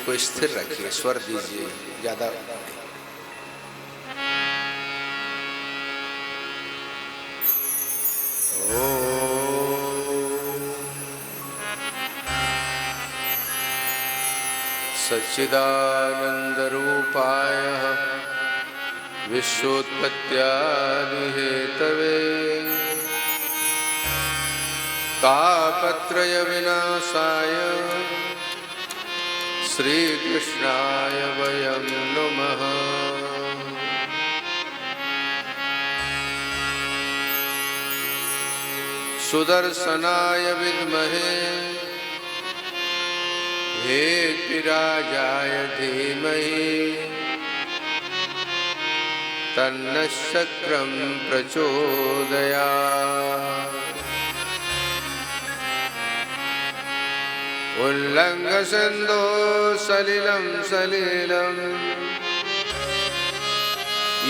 को स्थिर रखिए, स्वर दीजिए ज्यादा। सच्चिदानंदरूपाय विश्वोत्पत्त्यादिहेतवे तापत्रय विनाशाय श्रीकृष्णाय वयं नुमः। सुदर्शनाय विद्महे हेतिराजाय धीमहि तन्नः शक्रं प्रचोदयात्। उल्लङ्घ सिन्धो सलिलं सलिलं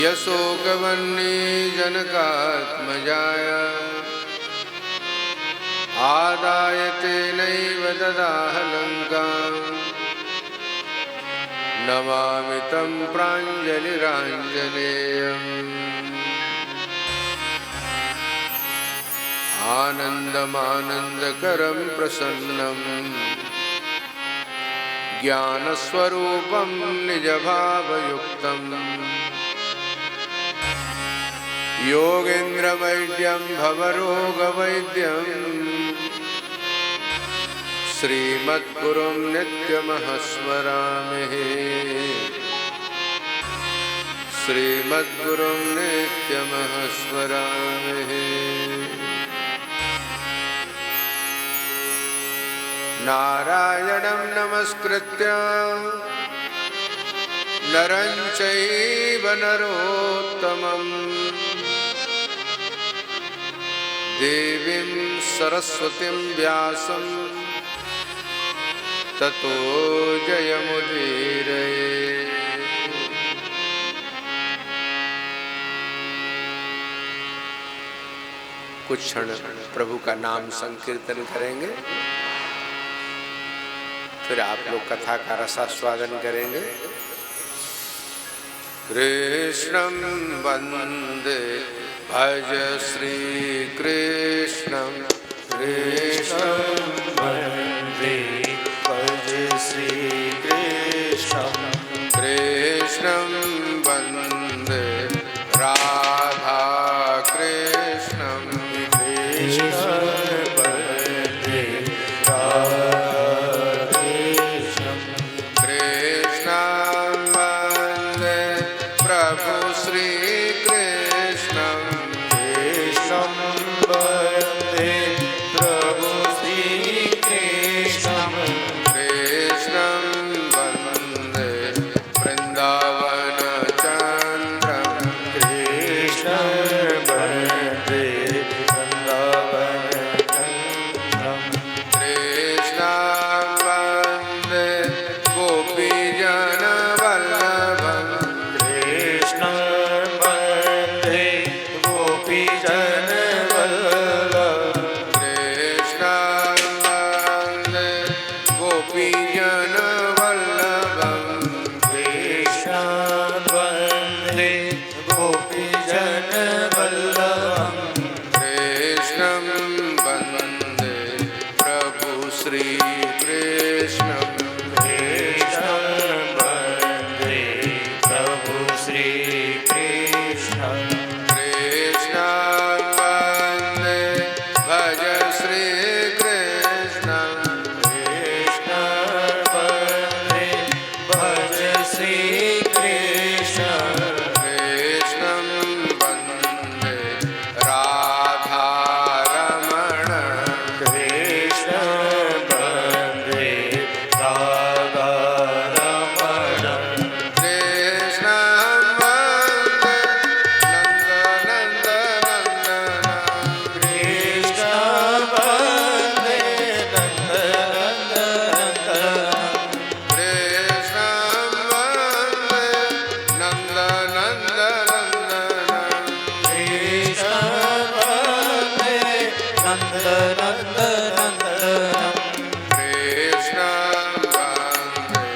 यशोकवह्नि जनकात्मजाय आदाय तेनैव ददाह लङ्कां नमामि तं प्राञ्जलिराञ्जनेयम्। आनन्दमानन्दकरं प्रसन्नं ज्ञानस्वरूपं निजभावयुक्तं योगेन्द्रवैद्यं भवरोगवैद्यं श्रीमद्गुरुं नित्यमहस्मरामहे। श्रीमद्गुरुं नित्यमहस्मरामहे। नारायणं नमस्कृत्य नरं चैव नरोत्तमं देवीं सरस्वतीं व्यासं ततो जयमुदीरये। कुछ क्षण प्रभु का नाम संकीर्तन करेंगे, फिर आप लोग कथा का रसास्वादन करेंगे। कृष्णं वन्दे भज श्री कृष्णं, कृष्णं वन्दे भज श्री कृष्णं, कृष्णं वन्दे राधा कृष्णं, कृष्णं वन्दे राधा कृष्णं, कृष्णं वन्दे प्रभु श्री कृष्णं, कृष्णं वन्दे प्रभु श्री कृष्णं, कृष्णं वन्दे वृन्दावन चन्द्रं, कृष्णं वन्दे वृन्दावन चन्द्रं, कृष्णं वन्दे गोपीजन वल्लभं, कृष्णं वन्दे गोपीजन वल्लभं, कृष्णं वन्दे गोपीजन वल्लभं, कृष्णं वन्दे गोपीजन वल्लभं, कृष्णं वन्दे प्रभु श्री कृष्णं, कृष्णं वन्दे प्रभु श्री कृष्णं, कृष्णं वन्दे भज श्री कृष्णं, कृष्णं वन्दे भज श्री कृष्णं, कृष्णं वन्दे राधा रमण, कृष्णं वन्दे राधा रमण, कृष्णं वन्दे नन्द नन्दनन्दन, कृष्णं वन्दे नन्द नन्दनन्दन, कृष्णं वन्दे नन्द नन्दनन्दन, कृष्णं वन्दे नन्द नन्दनन्दन, कृष्णं वन्दे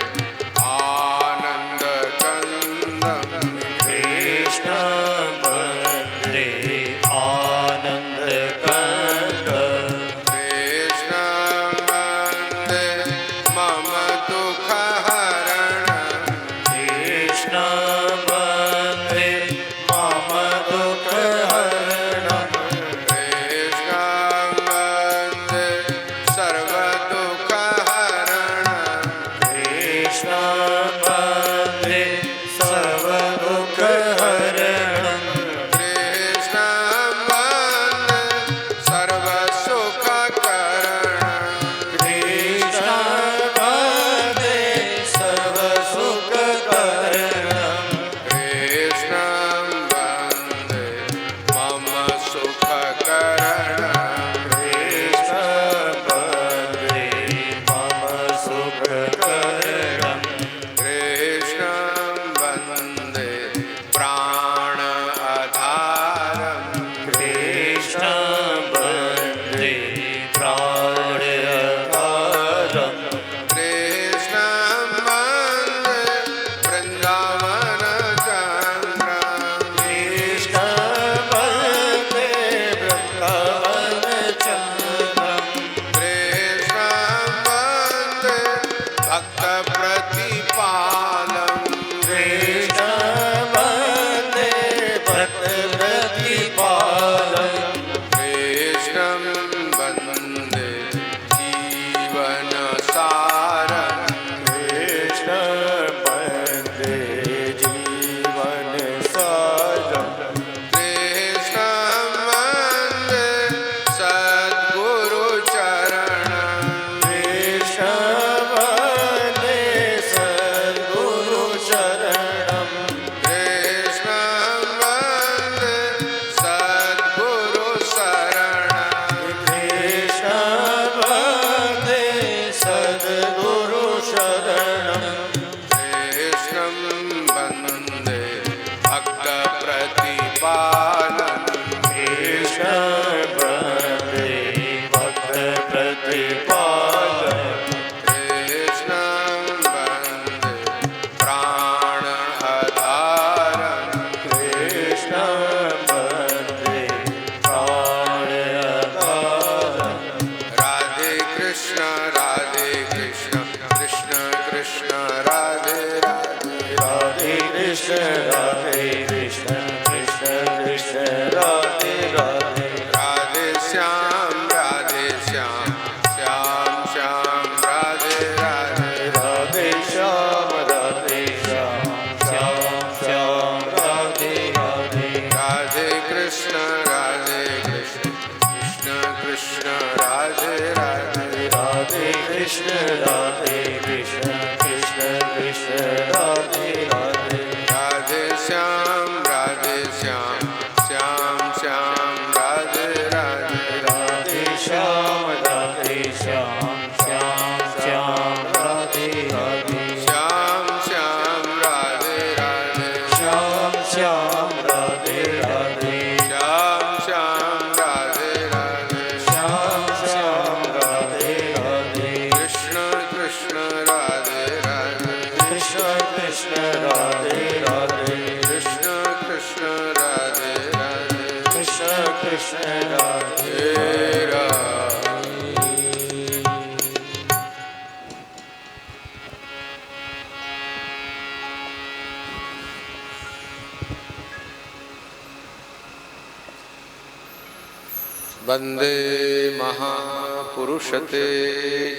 राधे राधे। वंदे महापुरुषते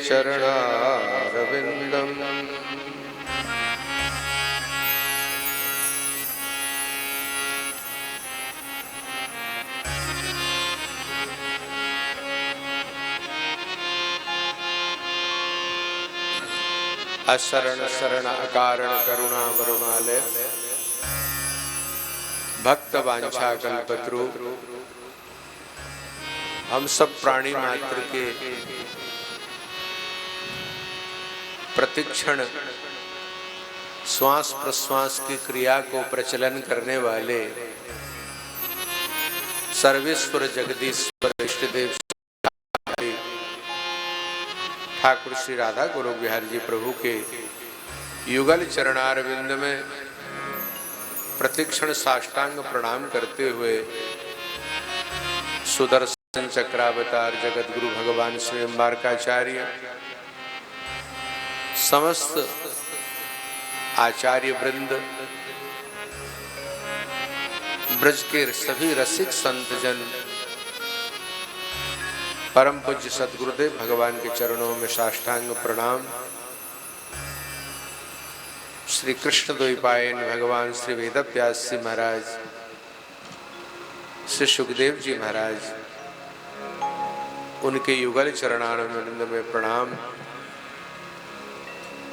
चरणारविंदम अशरण शरण अकारण करुणा वरुणालय भक्त वांछा कल्पत्रु। हम सब प्राणी मात्र के प्रतिक्षण श्वास प्रश्वास की क्रिया को प्रचलन करने वाले सर्वेश्वर जगदीश्वर इष्टदेव ठाकुर श्री राधा गोलोक बिहारी जी प्रभु के युगल चरणारविंद में प्रतिक्षण साष्टांग प्रणाम करते हुए सुदर्शन चक्रावतार जगत गुरु भगवान श्री अम्बारकाचार्य, समस्त आचार्य वृंद, ब्रज के सभी रसिक संत जन, परम पूज्य सद्गुरुदेव भगवान के चरणों में साष्टांग प्रणाम। श्री कृष्ण द्वैपायन भगवान श्री वेदव्यास जी महाराज, श्री सुखदेव जी महाराज, उनके युगल चरणारविंद में प्रणाम।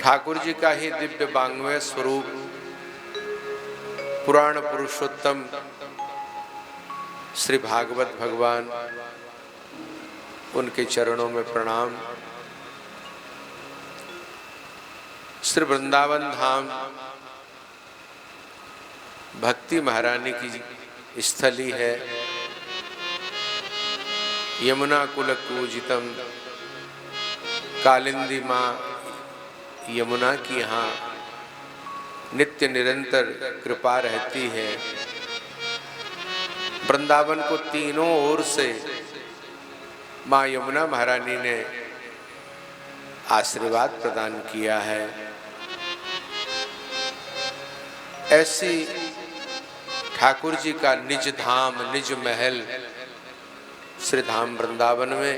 ठाकुर जी का ही दिव्य बांग्मय स्वरूप पुराण पुरुषोत्तम श्री भागवत भगवान, उनके चरणों में प्रणाम। श्री वृंदावन धाम भक्ति महारानी की स्थली है। यमुना कुल पूजितम, कालिंदी माँ यमुना की यहाँ नित्य निरंतर कृपा रहती है। वृंदावन को तीनों ओर से माँ यमुना महारानी ने आशीर्वाद प्रदान किया है। ऐसी ठाकुर जी का निज धाम निज महल श्री धाम वृंदावन में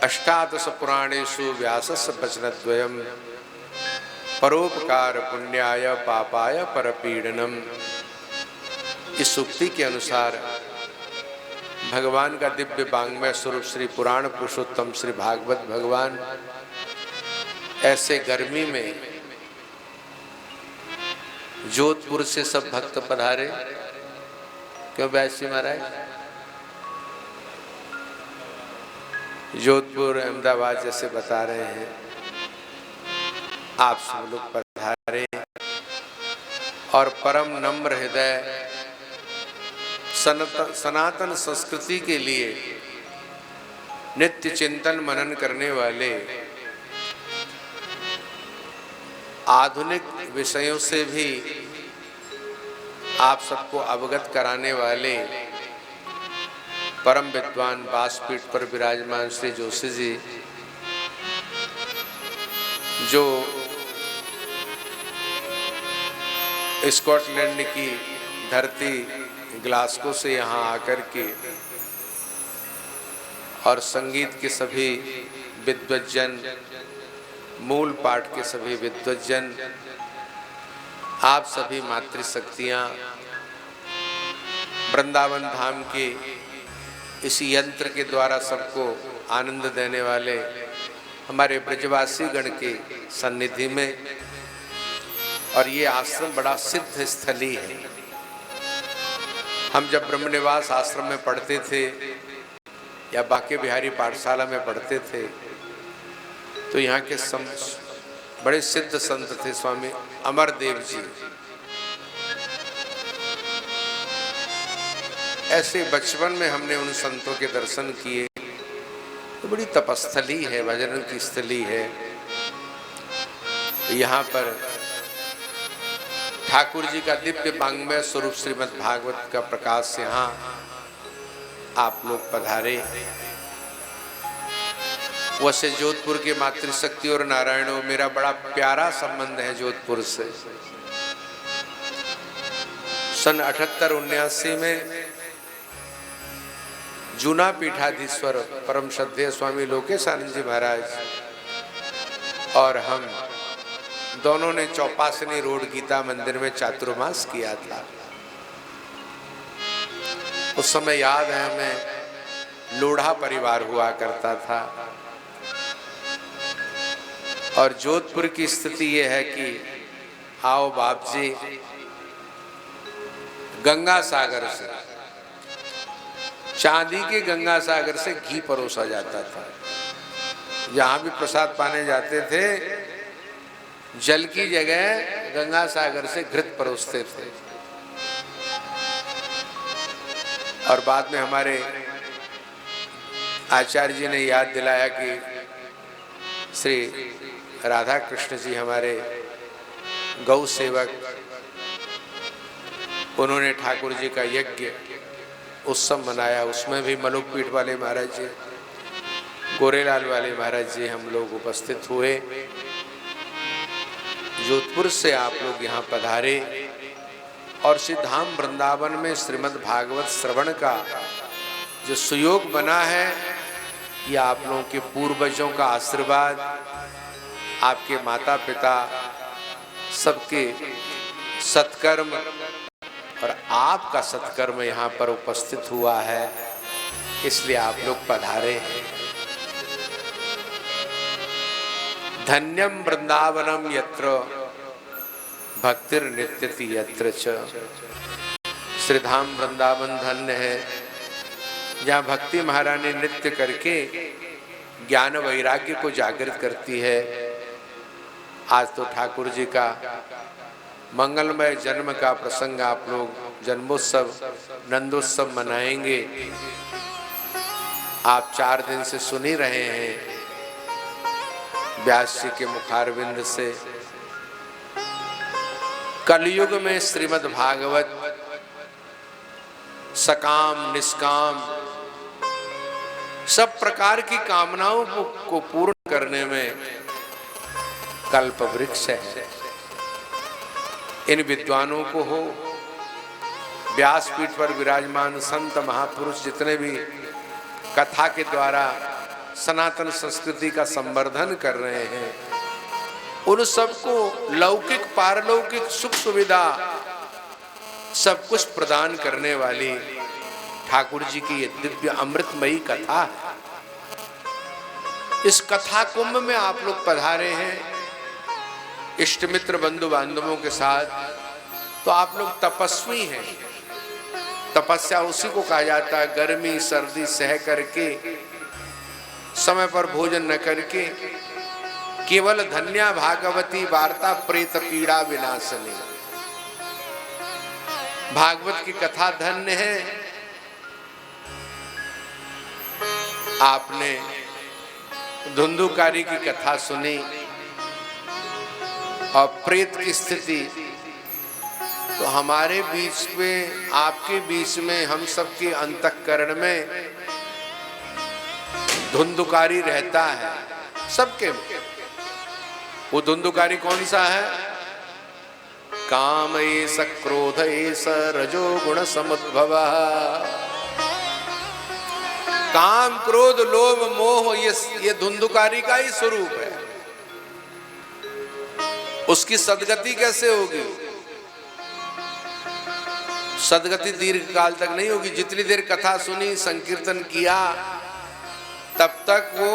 अष्टादश पुराणेषु व्यासस्य वचनद्वयम् परोपकार पुण्याय पापाय परपीडनम। इस उक्ति के अनुसार भगवान का दिव्य वांग्मय स्वरूप श्री पुराण पुरुषोत्तम श्री भागवत भगवान ऐसे गर्मी में जोधपुर से सब भक्त पधारे। क्यों व्यासी महाराज? जोधपुर अहमदाबाद जैसे बता रहे हैं, आप सब लोग पधारे और परम नम्र हृदय सनातन संस्कृति के लिए नित्य चिंतन मनन करने वाले, आधुनिक विषयों से भी आप सबको अवगत कराने वाले परम विद्वान व्यासपीठ पर विराजमान श्री जोशी जी, जो स्कॉटलैंड की धरती ग्लासगो से यहाँ आकर के और संगीत के सभी विद्वज्जन, मूल पाठ के सभी विद्वज्जन, आप सभी मातृशक्तियाँ वृंदावन धाम के इस यंत्र के द्वारा सबको आनंद देने वाले हमारे ब्रजवासी गण के सन्निधि में। और ये आश्रम बड़ा सिद्ध स्थली है। हम जब ब्रह्मनिवास आश्रम में पढ़ते थे या बांके बिहारी पाठशाला में पढ़ते थे तो यहाँ के बड़े सिद्ध संत थे स्वामी अमरदेव जी। ऐसे बचपन में हमने उन संतों के दर्शन किए। तो बड़ी तपस्थली है, भजन की स्थली है। यहाँ पर ठाकुर जी का दिव्य वांग्मय स्वरूप श्रीमद् भागवत का प्रकाश यहाँ आप लोग पधारे। वैसे जोधपुर के मातृशक्ति और नारायणों, मेरा बड़ा प्यारा संबंध है जोधपुर से। सन 78-79 में जूना पीठाधीश्वर परम श्रद्धेय स्वामी लोकेशानंद जी महाराज और हम दोनों ने चौपासनी रोड गीता मंदिर में चातुर्मास किया था। उस समय याद है हमें, लोढ़ा परिवार हुआ करता था और जोधपुर की स्थिति यह है कि आओ बाप जी, गंगा सागर से, चांदी के गंगा सागर से घी परोसा जाता था। जहां भी प्रसाद पाने जाते थे, जल की जगह गंगा सागर से घृत परोसते थे। और बाद में हमारे आचार्य जी ने याद दिलाया कि श्री राधा कृष्ण जी हमारे गौ सेवक, उन्होंने ठाकुर जी का यज्ञ उत्सव मनाया। उसमें भी मलुकपीठ वाले महाराज जी, गोरेलाल वाले महाराज जी, हम लोग उपस्थित हुए। जोधपुर से आप लोग यहाँ पधारे और सिद्धाम वृंदावन में श्रीमद् भागवत श्रवण का जो सुयोग बना है, ये आप लोगों के पूर्वजों का आशीर्वाद, आपके माता पिता सबके सत्कर्म और आपका सत्कर्म यहाँ पर उपस्थित हुआ है, इसलिए आप लोग पधारे हैं। धन्यम वृंदावनम यत्र भक्तिर नित्यति यत्र च। श्रीधाम वृंदावन धन्य है, जहाँ भक्ति महारानी नृत्य करके ज्ञान वैराग्य को जागृत करती है। आज तो ठाकुर जी का मंगलमय जन्म का प्रसंग, आप लोग जन्मोत्सव नंदोत्सव मनाएंगे। आप 4 दिन से सुन ही रहे हैं व्यास जी के मुखारविंद से। कलयुग में श्रीमद् भागवत सकाम निष्काम सब प्रकार की कामनाओं को पूर्ण करने में कल्प वृक्ष है। इन विद्वानों को हो, व्यासपीठ पर विराजमान संत महापुरुष जितने भी कथा के द्वारा सनातन संस्कृति का संवर्धन कर रहे हैं, उन सबको लौकिक पारलौकिक सुख सुविधा सब कुछ प्रदान करने वाली ठाकुर जी की ये दिव्य अमृतमयी कथा है। इस कथा कुंभ में आप लोग पधारे हैं इष्ट मित्र बंधु बांधवों के साथ, तो आप लोग तपस्वी हैं। तपस्या उसी को कहा जाता है, गर्मी सर्दी सह करके, समय पर भोजन न करके, केवल धन्या भागवती वार्ता प्रेत पीड़ा विनाशनी। भागवत की कथा धन्य है। आपने धुंधुकारी की कथा सुनी और प्रेत की स्थिति, तो हमारे बीच में, आपके बीच में, हम सबके अंतःकरण में धुंधुकारी रहता है सबके। वो धुंधुकारी कौन सा है? काम एष क्रोध एष रजो गुण समुद्भव। काम क्रोध लोभ मोह ये धुंधुकारी का ही स्वरूप है। उसकी सदगति कैसे होगी? सदगति दीर्घ काल तक नहीं होगी। जितनी देर कथा सुनी, संकीर्तन किया, तब तक वो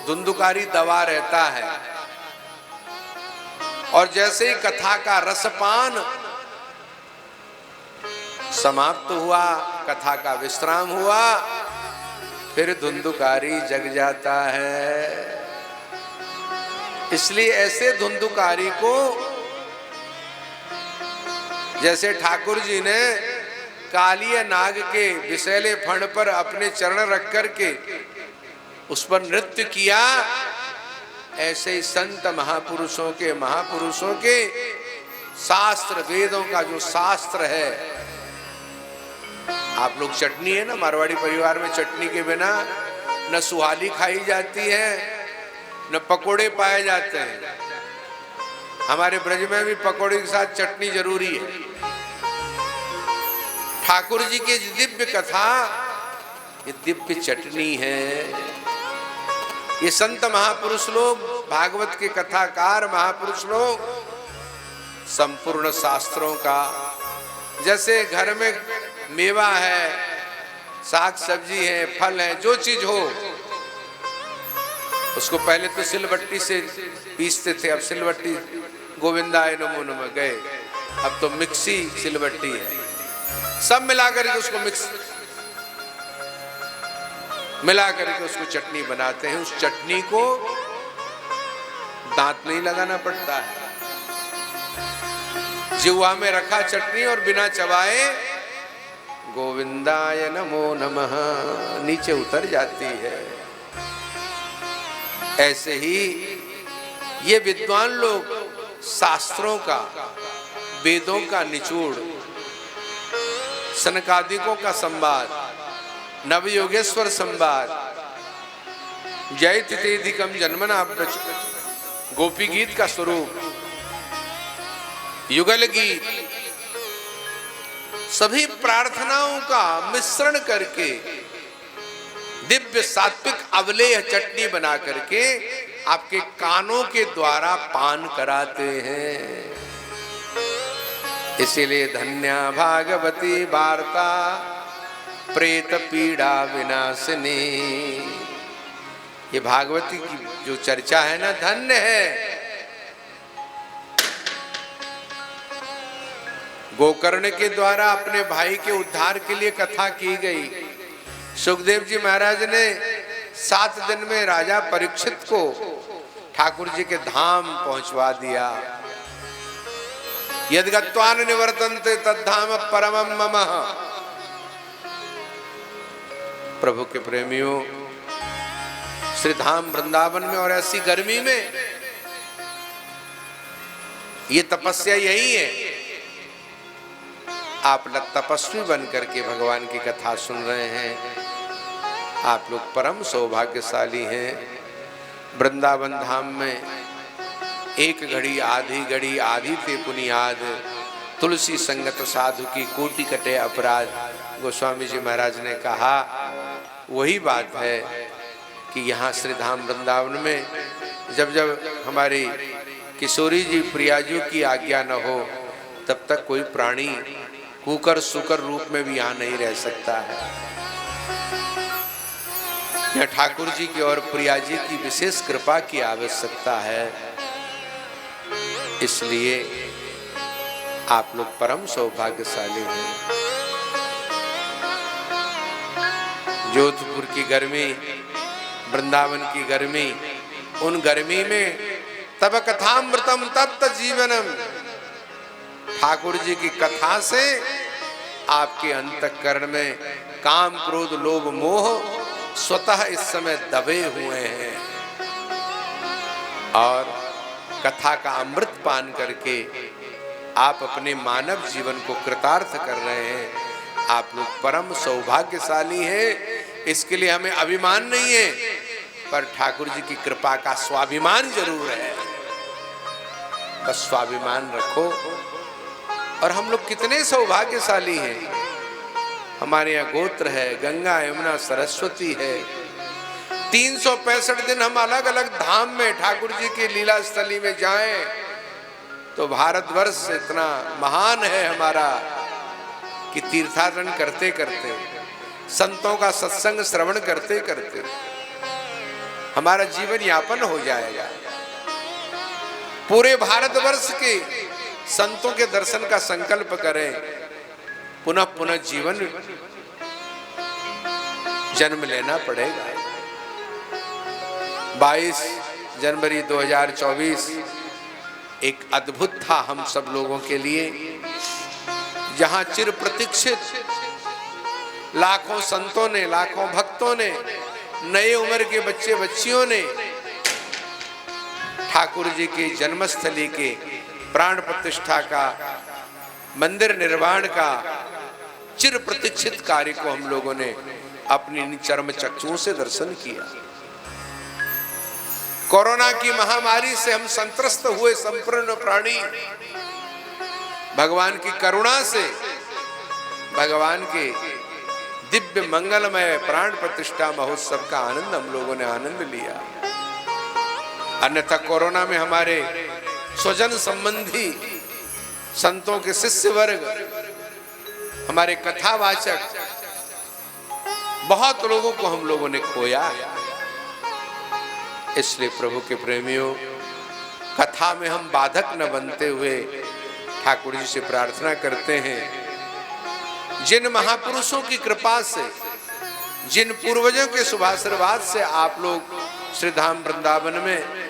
धुंधुकारी दबा रहता है। और जैसे ही कथा का रसपान समाप्त हुआ, कथा का विश्राम हुआ, फिर धुंधुकारी जग जाता है। इसलिए ऐसे धुंधुकारी को, जैसे ठाकुर जी ने कालिया नाग के विषैले फण पर अपने चरण रख करके उस पर नृत्य किया, ऐसे ही संत महापुरुषों के शास्त्र, वेदों का जो शास्त्र है। आप लोग चटनी है ना, मारवाड़ी परिवार में चटनी के बिना न सुहाली खाई जाती है न पकोड़े पाए जाते हैं। हमारे ब्रज में भी पकोड़े के साथ चटनी जरूरी है। ठाकुर जी की दिव्य कथा ये दिव्य चटनी है। ये संत महापुरुष लोग, भागवत के कथाकार महापुरुष लोग संपूर्ण शास्त्रों का, जैसे घर में मेवा है, साग सब्जी है, फल है, जो चीज हो उसको पहले तो सिलबट्टी से पीसते थे, अब सिलबट्टी गोविंदाय नमो नमः गए, अब तो मिक्सी सिलबट्टी है। सब मिलाकर के उसको मिला करके उसको चटनी बनाते हैं। उस चटनी को दांत नहीं लगाना पड़ता है, जिह्वा में रखा चटनी और बिना चबाए गोविंदाय नमो नमः नीचे उतर जाती है। ऐसे ही ये विद्वान लोग शास्त्रों का, वेदों का निचोड़, सनकादिकों का संवाद, नवयोगेश्वर संवाद, जयतिथेधिकम जन्मना गोपी गीत का स्वरूप, युगल गीत, सभी प्रार्थनाओं का मिश्रण करके दिव्य सात्विक अवलेह चटनी बना करके आपके कानों के द्वारा पान कराते हैं। इसीलिए धन्या भागवती वार्ता प्रेत पीड़ा विनाशिनी। ये भागवती की जो चर्चा है ना, धन्य है। गोकर्ण के द्वारा अपने भाई के उद्धार के लिए कथा की गई। सुखदेव जी महाराज ने 7 दिन में राजा परीक्षित को ठाकुर जी के धाम पहुंचवा दिया। यद्गत्वान निवर्तन्ते तद्धाम परमं मम। प्रभु के प्रेमियों, श्री धाम वृंदावन में और ऐसी गर्मी में ये तपस्या यही है। आप लोग तपस्वी बन करके भगवान की कथा सुन रहे हैं। आप लोग परम सौभाग्यशाली हैं। वृंदावन धाम में एक घड़ी आधी थे पुनियाद, तुलसी संगत साधु की कोटि कटे अपराध। गोस्वामी जी महाराज ने कहा वही बात है कि यहाँ श्री धाम वृंदावन में जब जब हमारी किशोरी जी प्रियाजू की आज्ञा न हो तब तक कोई प्राणी कुकर सुकर रूप में भी यहाँ नहीं रह सकता है। यहाँ ठाकुर जी की और प्रिया जी की विशेष कृपा की आवश्यकता है। इसलिए आप लोग परम सौभाग्यशाली हैं। जोधपुर की गर्मी, वृंदावन की गर्मी, उन गर्मी में तब कथामृतम तप्त जीवनम, ठाकुर जी की कथा से आपके अंतःकरण में काम क्रोध लोभ मोह स्वतः इस समय दबे हुए हैं और कथा का अमृत पान करके आप अपने मानव जीवन को कृतार्थ कर रहे हैं। आप लोग परम सौभाग्यशाली हैं। इसके लिए हमें अभिमान नहीं है, पर ठाकुर जी की कृपा का स्वाभिमान जरूर है। बस स्वाभिमान रखो। और हम लोग कितने सौभाग्यशाली हैं। हमारे यहाँ गोत्र है, गंगा यमुना सरस्वती है। 365 दिन हम अलग अलग धाम में ठाकुर जी की लीला स्थली में जाएं तो भारतवर्ष इतना महान है हमारा कि तीर्थाटन करते करते, संतों का सत्संग श्रवण करते करते हमारा जीवन यापन हो जाएगा। पूरे भारतवर्ष के संतों के दर्शन का संकल्प करें, पुनः पुनः जीवन जन्म लेना पड़ेगा। 22 जनवरी 2024 एक अद्भुत था हम सब लोगों के लिए, जहां चिर प्रतीक्षित लाखों संतों ने, लाखों भक्तों ने, नए उम्र के बच्चे बच्चियों ने ठाकुर जी की जन्मस्थली के प्राण प्रतिष्ठा का, मंदिर निर्माण का चिर प्रतीक्षित कार्य को हम लोगों ने अपनी चर्म चक्षुओं से दर्शन किया। कोरोना की महामारी से हम संत्रस्त हुए संपूर्ण प्राणी भगवान की करुणा से भगवान के दिव्य मंगलमय प्राण प्रतिष्ठा महोत्सव का आनंद हम लोगों ने आनंद लिया। अन्यथा कोरोना में हमारे स्वजन संबंधी, संतों के शिष्य वर्ग, हमारे कथावाचक, बहुत लोगों को हम लोगों ने खोया है। इसलिए प्रभु के प्रेमियों, कथा में हम बाधक न बनते हुए ठाकुर जी से प्रार्थना करते हैं, जिन महापुरुषों की कृपा से, जिन पूर्वजों के शुभाशीर्वाद से आप लोग श्री धाम वृंदावन में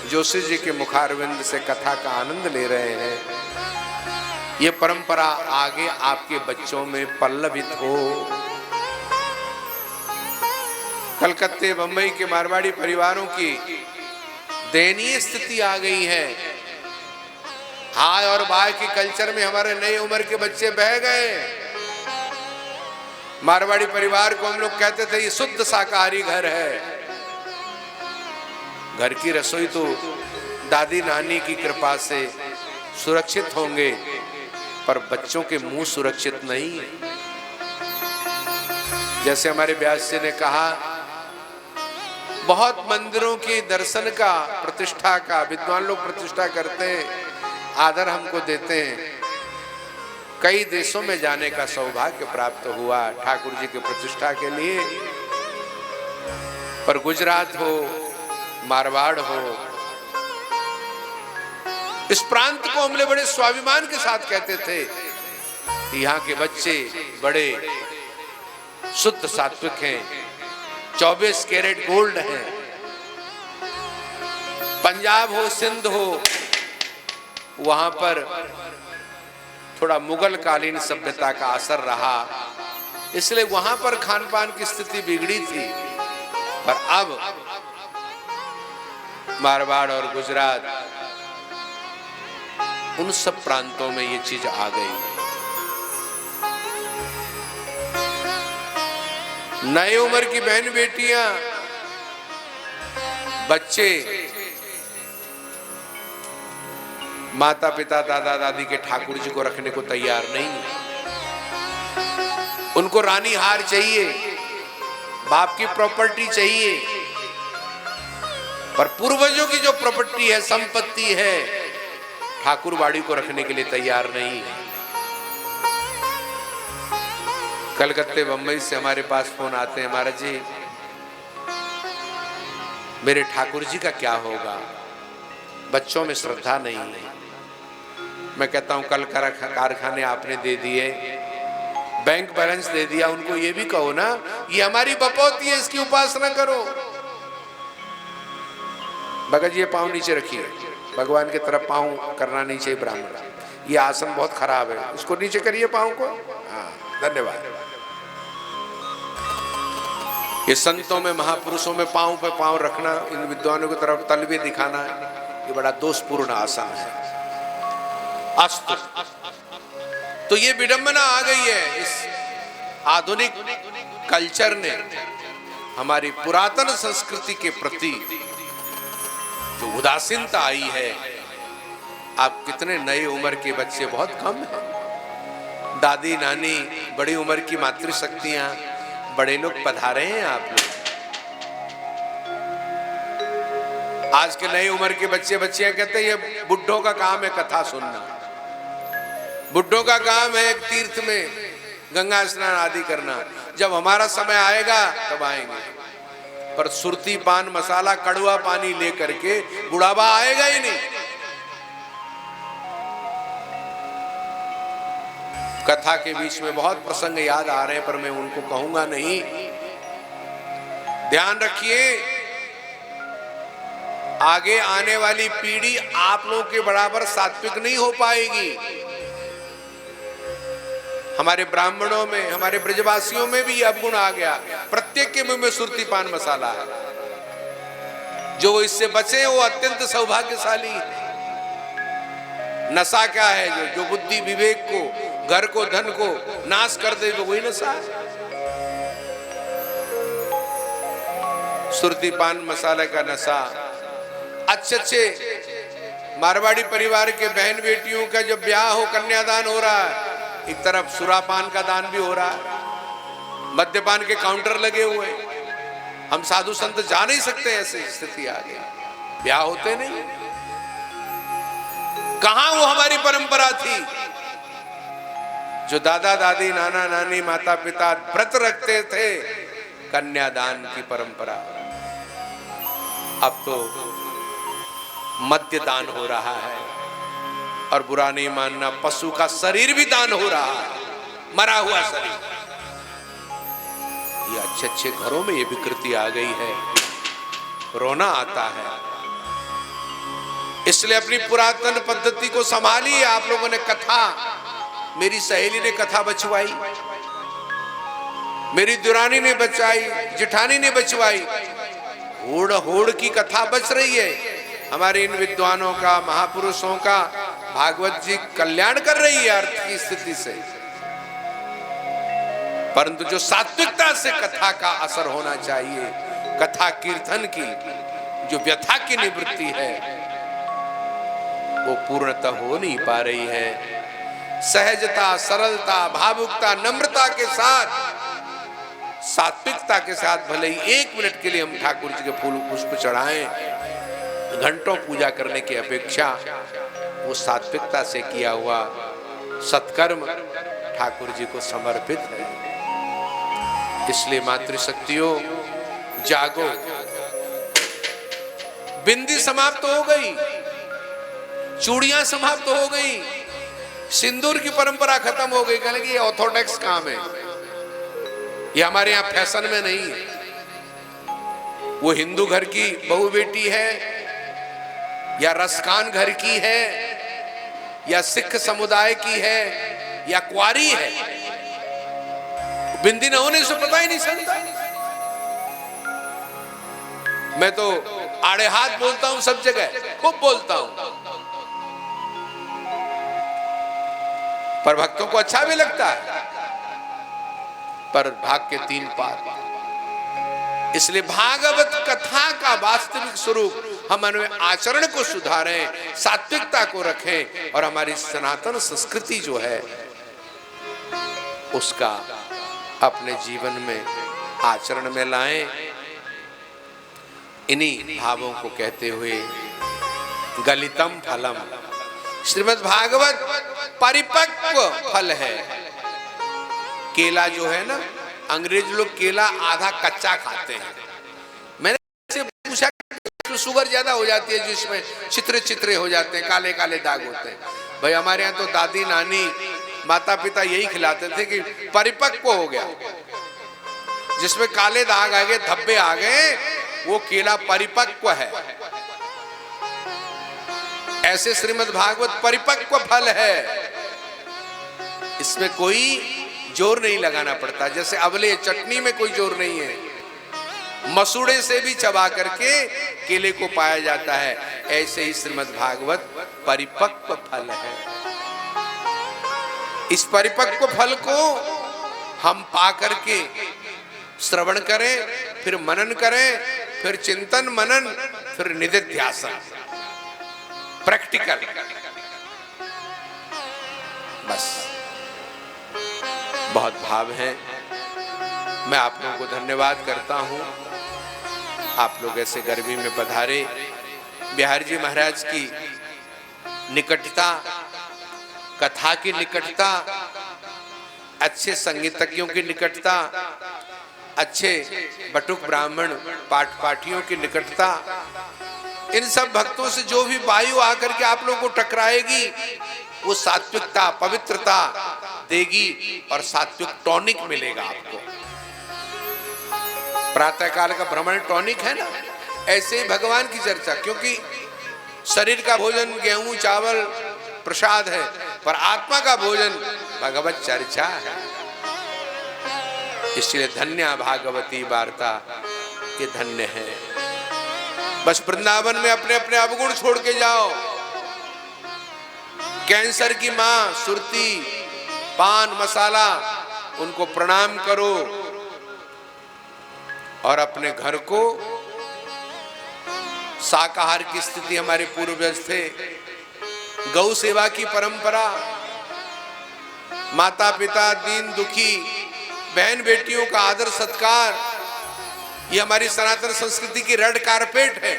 जोशी जी के मुखारविंद से कथा का आनंद ले रहे हैं, ये परंपरा आगे आपके बच्चों में पल्लवित हो। कलकत्ते बंबई के मारवाड़ी परिवारों की दयनीय स्थिति आ गई है। हाय और बाय के कल्चर में हमारे नई उम्र के बच्चे बह गए। मारवाड़ी परिवार को हम लोग कहते थे ये शुद्ध शाकाहारी घर है। घर की रसोई तो दादी नानी की कृपा से सुरक्षित होंगे, पर बच्चों के मुंह सुरक्षित नहीं है। जैसे हमारे व्यास जी ने कहा, बहुत मंदिरों के दर्शन का, प्रतिष्ठा का विद्वान लोग प्रतिष्ठा करते हैं, आदर हमको देते हैं। कई देशों में जाने का सौभाग्य प्राप्त हुआ ठाकुर जी की प्रतिष्ठा के लिए, पर गुजरात हो, मारवाड़ हो, इस प्रांत को हमने बड़े स्वाभिमान के साथ कहते थे कि यहाँ के बच्चे बड़े शुद्ध सात्विक हैं, 24 कैरेट गोल्ड हैं। पंजाब हो, सिंध हो, वहां पर थोड़ा मुगल कालीन सभ्यता का असर रहा, इसलिए वहां पर खान पान की स्थिति बिगड़ी थी। पर अब मारवाड़ और गुजरात, उन सब प्रांतों में ये चीज आ गई। नए उम्र की बहन बेटियां, बच्चे माता पिता दादा दादी के ठाकुर जी को रखने को तैयार नहीं। उनको रानी हार चाहिए, बाप की प्रॉपर्टी चाहिए, पर पूर्वजों की जो प्रॉपर्टी है, संपत्ति है, ठाकुरवाड़ी को रखने के लिए तैयार नहीं है। कलकत्ते बंबई से हमारे पास फोन आते हैं, महाराज जी मेरे ठाकुर जी का क्या होगा, बच्चों में श्रद्धा नहीं है। मैं कहता हूं कल कारखाने आपने दे दिए, बैंक बैलेंस दे दिया, उनको ये भी कहो ना ये हमारी बपौती है, इसकी उपासना करो। भगत जी ये पांव नीचे रखिए, भगवान की तरफ पांव करना नहीं चाहिए ब्राह्मण, ये आसन बहुत खराब है, इसको नीचे करिए पांव को। हाँ धन्यवाद। ये संतों में, महापुरुषों में पांव पे पांव रखना, इन विद्वानों की तरफ तलवे दिखाना, ये बड़ा दोषपूर्ण आसन है। अस्तु, तो ये विडंबना आ गई है इस आधुनिक कल्चर ने हमारी पुरातन संस्कृति के प्रति जो उदासीनता आई है। आप कितने नए उम्र के बच्चे बहुत कम हैं। दादी नानी, बड़ी उम्र की मातृशक्तियां, बड़े लोग पधारे हैं आप लोग। आज के नए उम्र के बच्चे बच्चियां कहते हैं ये बुड्ढों का काम है कथा सुनना, बुड्ढों का काम है तीर्थ में गंगा स्नान आदि करना, जब हमारा समय आएगा तब आएंगे। पर सुरती पान मसाला कड़वा पानी लेकर के बुढ़ापा आएगा ही नहीं। कथा के बीच में बहुत प्रसंग याद आ रहे हैं, पर मैं उनको कहूंगा नहीं। ध्यान रखिए, आगे आने वाली पीढ़ी आप लोगों के बराबर सात्विक नहीं हो पाएगी। हमारे ब्राह्मणों में, हमारे ब्रजवासियों में भी अवगुण आ गया। प्रत्येक के मुंह में सुरती पान मसाला है। जो इससे बचे वो अत्यंत सौभाग्यशाली। नशा क्या है? जो बुद्धि विवेक को, घर को, धन को नाश कर दे, तो वही नशा है। सुरती पान मसाले का नशा। अच्छे मारवाड़ी परिवार के बहन बेटियों का जब ब्याह हो, कन्यादान हो रहा है, एक तरफ सुरापान का दान भी हो रहा है, मद्यपान के काउंटर लगे हुए। हम साधु संत जा नहीं सकते, ऐसी स्थिति आ गई, ब्याह होते नहीं। कहां वो हमारी परंपरा थी जो दादा दादी, नाना नानी, माता पिता व्रत रखते थे, कन्यादान की परंपरा। अब तो मद्य दान हो रहा है, और बुरा नहीं मानना, पशु का शरीर भी दान हो रहा है, मरा हुआ शरीर। ये अच्छे घरों में ये विकृति आ गई है, रोना आता है। इसलिए अपनी पुरातन पद्धति को संभालिए। आप लोगों ने कथा, मेरी सहेली ने कथा बचवाई, मेरी दुरानी ने बचाई, जिठानी ने बचवाई, होड़ होड़ की कथा बच रही है। हमारे इन विद्वानों का, महापुरुषों का भागवत जी कल्याण कर रही है अर्थ की स्थिति से। परंतु जो सात्विकता से कथा का असर होना चाहिए, कथा कीर्तन की जो व्यथा की निवृत्ति है, वो पूर्णतः हो नहीं पा रही है। सहजता, सरलता, भावुकता, नम्रता के साथ, सात्विकता के साथ भले ही 1 मिनट के लिए हम ठाकुर जी के फूल पुष्प चढ़ाएं, घंटों पूजा करने की अपेक्षा वो सात्विकता से किया हुआ सत्कर्म ठाकुर जी को समर्पित है। इसलिए मातृशक्तियों, जागो। बिंदी समाप्त हो गई, चूड़ियां समाप्त हो गई, सिंदूर की परंपरा खत्म हो गई। कहने कि ये ऑर्थोडॉक्स काम है, ये हमारे यहां फैशन में नहीं है। वो हिंदू घर की बहू बेटी है, या रसखान घर की है, या सिख समुदाय की है, या कुआरी है, बिंदी न होने से पता ही नहीं चलता। मैं तो आड़े हाथ बोलता हूं, सब जगह खूब बोलता हूं, पर भक्तों को अच्छा भी लगता है, पर भाग के 3 पार। इसलिए भागवत कथा का वास्तविक स्वरूप हम उनमें आचरण को सुधारें, सात्विकता को रखें, और हमारी सनातन संस्कृति जो है उसका अपने जीवन में आचरण में लाएं। इन्हीं भावों को कहते हुए गलितम फलम, श्रीमद् भागवत परिपक्व फल है। केला जो है ना, अंग्रेज लोग केला आधा कच्चा खाते हैं। मैंने पूछा, शुगर ज्यादा हो जाती है जिसमें चित्रे चित्रे हो जाते हैं, काले काले दाग होते हैं। भाई हमारे यहाँ तो दादी नानी माता पिता यही खिलाते थे कि परिपक्व हो गया, जिसमें काले दाग आ गए, धब्बे आ गए, वो केला परिपक्व है। ऐसे श्रीमद् भागवत परिपक्व फल है, इसमें कोई जोर नहीं लगाना पड़ता। जैसे अवले चटनी में कोई जोर नहीं है, मसूड़े से भी चबा करके केले को पाया जाता है, ऐसे ही श्रीमद् भागवत परिपक्व फल है। इस परिपक्व फल को हम पा करके श्रवण करें, फिर मनन करें, फिर चिंतन मनन, फिर निधिध्यासन, प्रैक्टिकल। बस बहुत भाव है। मैं आप लोगों को धन्यवाद करता हूं, आप लोग ऐसे गर्मी में पधारे। बिहारी जी महाराज की निकटता, कथा की निकटता, अच्छे संगीतज्ञों की निकटता, अच्छे बटुक ब्राह्मण पाठ पाठियों की निकटता, इन सब भक्तों से जो भी वायु आकर के आप लोगों को टकराएगी, वो सात्विकता, पवित्रता देगी, और सात्विक टॉनिक मिलेगा आपको। प्रातः काल का भ्रमण टॉनिक है ना, ऐसे ही भगवान की चर्चा। क्योंकि शरीर का भोजन गेहूं चावल प्रसाद है, पर आत्मा का भोजन भगवत चर्चा है। इसलिए धन्य भागवती वार्ता, ये धन्य है। बस वृंदावन में अपने अपने अवगुण छोड़ के जाओ, कैंसर की मां सुरती, पान मसाला, उनको प्रणाम करो और अपने घर को, शाकाहार की स्थिति हमारे पूर्वज थे, गौ सेवा की परंपरा, माता पिता, दीन दुखी, बहन बेटियों का आदर सत्कार, ये हमारी सनातन संस्कृति की रेड कारपेट है।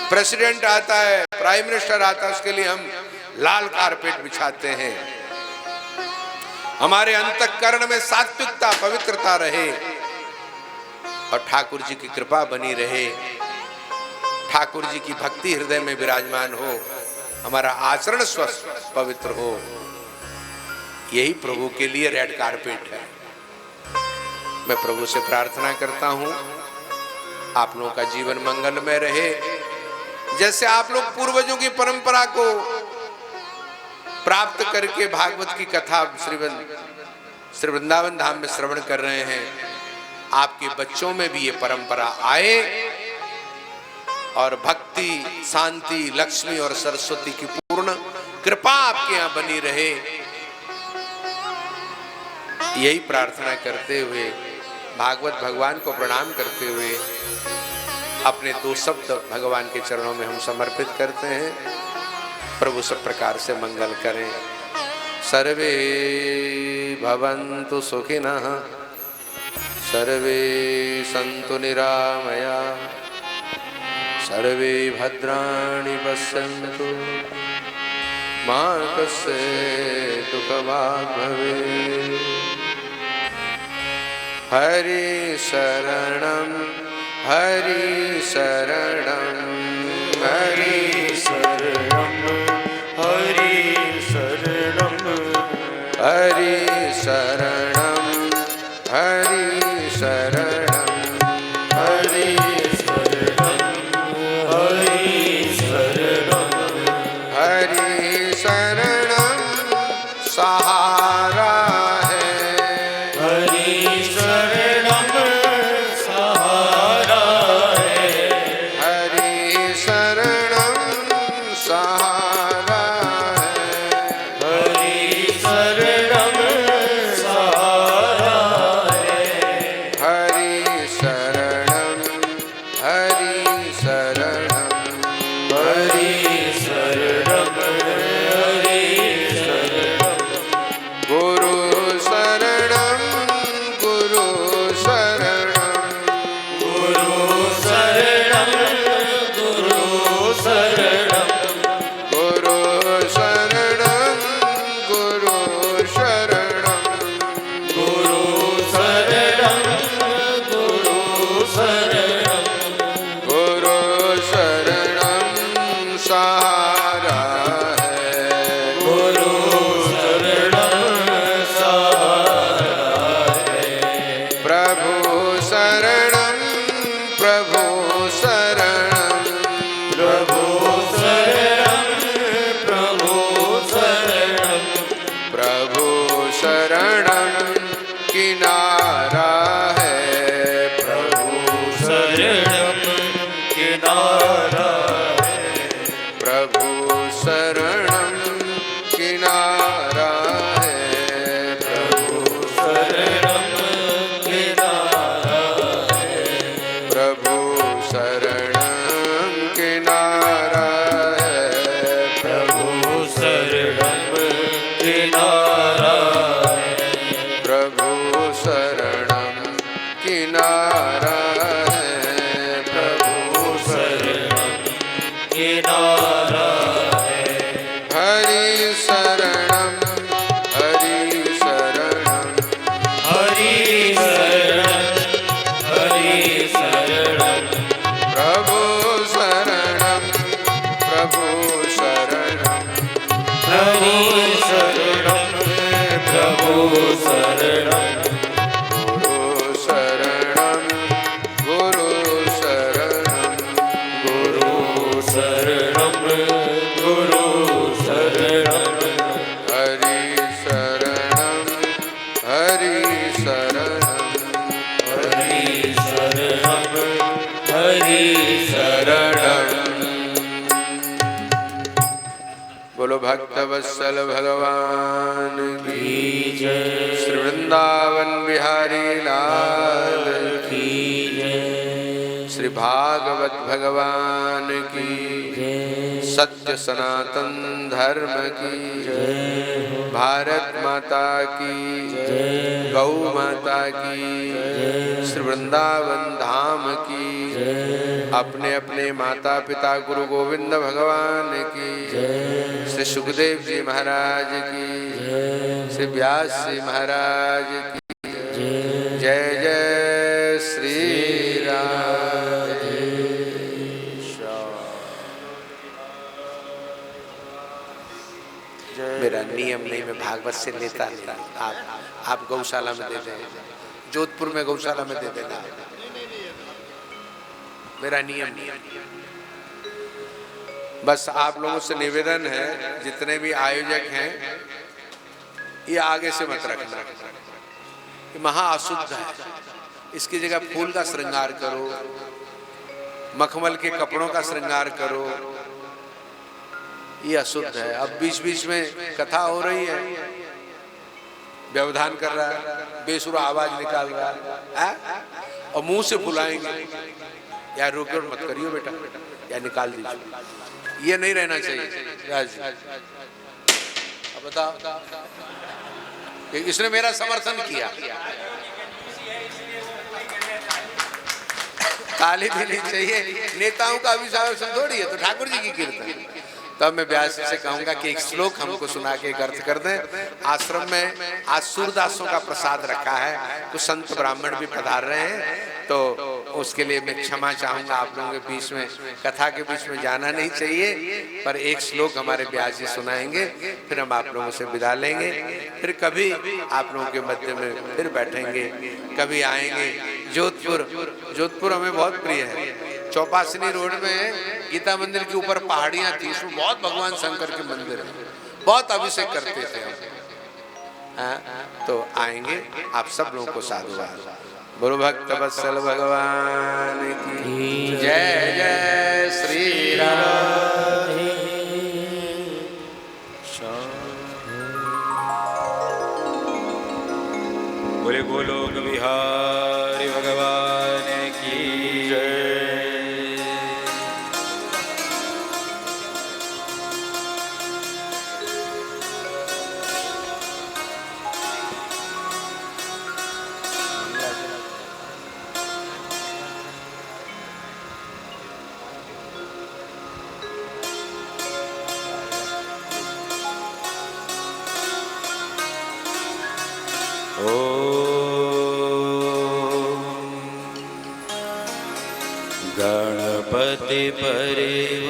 प्रेसिडेंट आता है, प्राइम मिनिस्टर आता है, उसके लिए हम लाल कारपेट बिछाते हैं। हमारे अंतःकरण में सात्विकता, पवित्रता रहे और ठाकुर जी की कृपा बनी रहे, ठाकुर जी की भक्ति हृदय में विराजमान हो, हमारा आचरण स्वस्थ पवित्र हो। यही प्रभु के लिए रेड कारपेट है। मैं प्रभु से प्रार्थना करता हूं आप लोगों का जीवन मंगलमय रहे। जैसे आप लोग पूर्वजों की परंपरा को प्राप्त करके भागवत की कथा श्री वृंदावन धाम में श्रवण कर रहे हैं, आपके बच्चों में भी ये परंपरा आए और भक्ति, शांति, लक्ष्मी और सरस्वती की पूर्ण कृपा आपके यहाँ बनी रहे। यही प्रार्थना करते हुए, भागवत भगवान को प्रणाम करते हुए अपने दो शब्द भगवान के चरणों में हम समर्पित करते हैं। प्रभु सब प्रकार से मंगल करें। सर्वे भवन्तु सुखिनः, सर्वे सन्तु निरामया, सर्वे भद्राणि पश्यन्तु, मा कश्चित् दुःखभाग् भवेत्। हरि शरणं हरि शरणं हरि शरणं हरि शरणं हरि शरणं हरि शरणं हरि शरणं हरि शरणं हरि शरणं सहारा है, हरि शरणं सहारा है, हरि शरणं सहारा है, हरि शरणं सहारा है, हरि शरणं हरि शरणं हरि शरणं हरि शरणं गुरु शरणं गुरु शरणं गुरु शरणं गुरु शरणं गुरु शरणं गुरु शरणं गुरु शरणं गुरु शरणं गुरु शरणं सहारा है, गुरु शरणं सहारा है, प्रभु शरणं प्रभु शरणं प्रभु शरणं प्रभु शरणं प्रभु शरणं किनारा है, प्रभु शरणं किनारा है, प्रभु शरणं किनारा है, प्रभु शरणं किनारा है, प्रभु शरणं किनारा है, प्रभु शरणं किनारा है, प्रभु शरणं किनारा है, प्रभु शरणं किनारा है, हरि शरणं हरि शरणं हरि शरणं हरि शरणं प्रभु शरणं प्रभु शरणं हरि शरणं प्रभु शरणं गुरु शरणं गुरु शरणं गुरु शरणं गुरु शरणं हरि शरणं हरि शरणं हरि शरणं हरि शरणं। बोलो भक्त वत्सल भगवान की जय। श्री वृंदावन बिहारी लाल की जय। श्री भागवत भगवान की जय। सत्य सनातन धर्म की जय। भारत माता की जय। गौ माता की जय। श्री वृंदावन धाम की जय। अपने अपने माता पिता गुरु गोविंद भगवान की जय। श्री सुखदेव जी महाराज की जय। श्री व्यास जी महाराज की जय। जय जय श्री राम। मेरा नियम नहीं, मैं भागवत से लेता नहीं। आप गौशाला में दे दें, जोधपुर में गौशाला में दे देना, मेरा नियम नहीं। बस आप लोगों से निवेदन है, जितने भी आयोजक हैं, ये आगे से मत रखना, ये महा अशुद्ध है। इसकी जगह फूल का श्रृंगार करो, मखमल के कपड़ों का श्रृंगार करो, ये अशुद्ध है। अब बीच बीच में कथा हो रही है, व्यवधान कर रहा है, बेसुरा आवाज निकाल रहा है, और मुंह से बुलाएंगे यार रोको मत करियो बेटा, या निकाल दीजिए, ये नहीं रहना चाहिए। अब बताओ, इसने मेरा समर्थन किया, ताली भी नहीं चाहिए। नेताओं का अभिशासन थोड़ी है, तो ठाकुर जी की कीर्तन। तब मैं व्यास से कहूंगा कि एक श्लोक हमको सुना के एक अर्थ कर दें। आश्रम में आज सूरदासों का प्रसाद रखा है, तो संत ब्राह्मण भी पधार रहे हैं, तो उसके लिए मैं क्षमा चाहूंगा। आप लोगों के बीच में, कथा के बीच में जाना नहीं चाहिए, पर एक श्लोक हमारे व्यास जी सुनाएंगे, फिर हम आप लोगों से विदा लेंगे। फिर कभी आप लोगों के मध्य में फिर बैठेंगे, कभी आएंगे। जोधपुर हमें बहुत प्रिय है। चौपासनी रोड में गीता मंदिर के ऊपर पहाड़ियां थी, उसमें बहुत भगवान शंकर के मंदिर है, बहुत अभिषेक करते थे हम। तो आएंगे, आप सब लोगों को साधुवाद। बोलो भक्त वत्सल भगवान की जय। जय श्री राम। बोले बोलो बिहारी भगवान की जय। गणपति परिवारम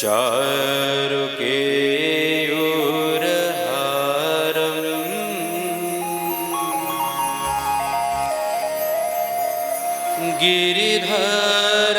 चारुकेयूरहारम गिरिधर